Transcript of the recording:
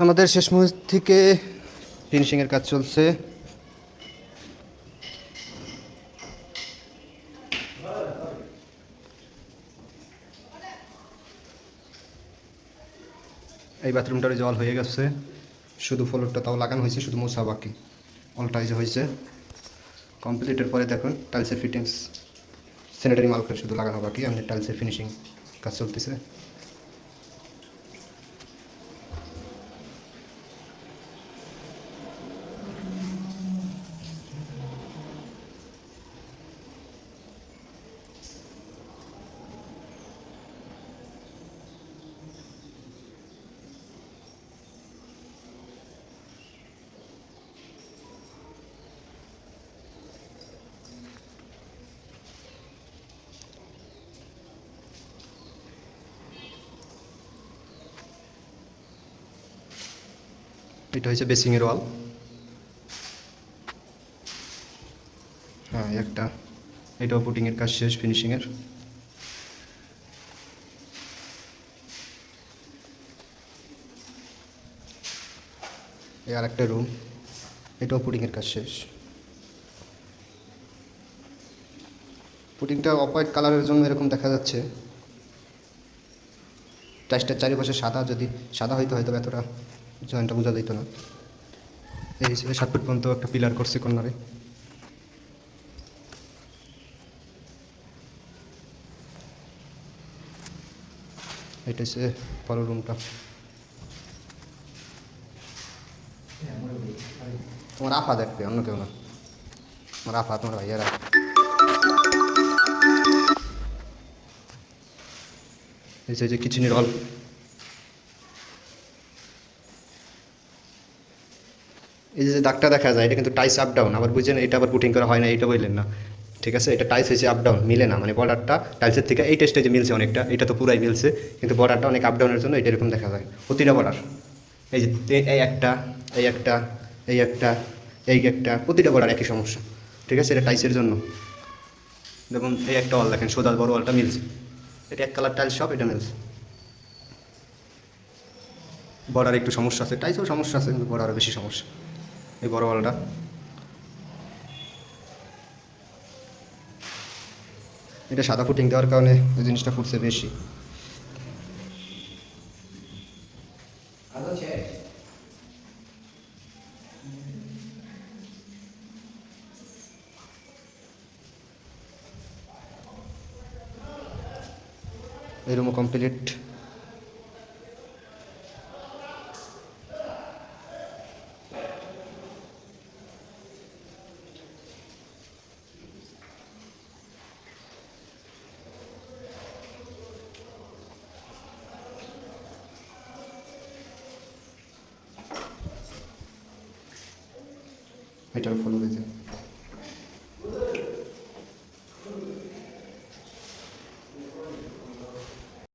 আমাদের শেষ মুহূর্ত থেকে ফিনিশিংয়ের কাজ চলছে। এই বাথরুমটার জল হয়ে গেছে, শুধু ফ্লোরটা তাও লাগানো হয়েছে, শুধু মোছা বাকি। অলটাই যে হয়েছে কমপ্লিটের পরে দেখুন টাইলসের ফিটিংস, স্যানিটারি মার্কেট শুধু লাগানো বাকি, এমনি টাইলসের ফিনিশিং কাজ চলতেছে। এটা হচ্ছে বেসিংয়ের ওয়াল। হ্যাঁ একটা, এটাও পুটিংয়ের কাজ শেষ, ফিনিশিংয়ের। এই আর একটা রুম, এটাও পুটিংয়ের কাজ শেষ। পুটিংটা অফ হোয়াইট কালারের জন্য এরকম দেখা যাচ্ছে। টাইসটার চারিপাশে সাদা, যদি সাদা হইতো হয়তো এতটা জয়েন্টটা বোঝা যেত না। এই হিসেবে 7 ফুট পর্যন্ত একটা পিলার করছে কর্নারে। এটা হচ্ছে বড় রুমটা। তোমার আফা দেখবে, অন্য কেউ না। তোমার আফা, তোমার ভাইয়ারা। এই যে কিচেনের হল, এই যে দাগটা দেখা যায় এটা কিন্তু টাইস আপ ডাউন। আবার বুঝছেন, এটা আবার পুটিং করা হয় না এটা বললেন না, ঠিক আছে? এটা টাইস হয়েছে আপ ডাউন, মিলে না, মানে বর্ডারটা টাইলসের থেকে এই টেস্টে যে মিলছে অনেকটা, এটা তো পুরাই মিলছে, কিন্তু বর্ডারটা অনেক আপ ডাউনের জন্য এটা এরকম দেখা যায় প্রতিটা বর্ডার। এই যে এই একটা, এই একটা, এই একটা, এই একটা, প্রতিটা বর্ডার একই সমস্যা, ঠিক আছে? এটা টাইসের জন্য। দেখুন এই একটা ওয়াল দেখেন, সোজা বড় ওয়ালটা মিলছে, এটা এক কালার টাইলস সব, এটা মিলছে। বর্ডার একটু সমস্যা আছে, টাইসেও সমস্যা আছে, কিন্তু বর্ডারও বেশি সমস্যা। এই বড় ওয়ালটা, এটা সাদা ফুটিং দেওয়ার কারণে ওই জিনিসটা ফুটছে বেশি। এই রুমও কমপ্লিট। এটার ফলো হয়েছে।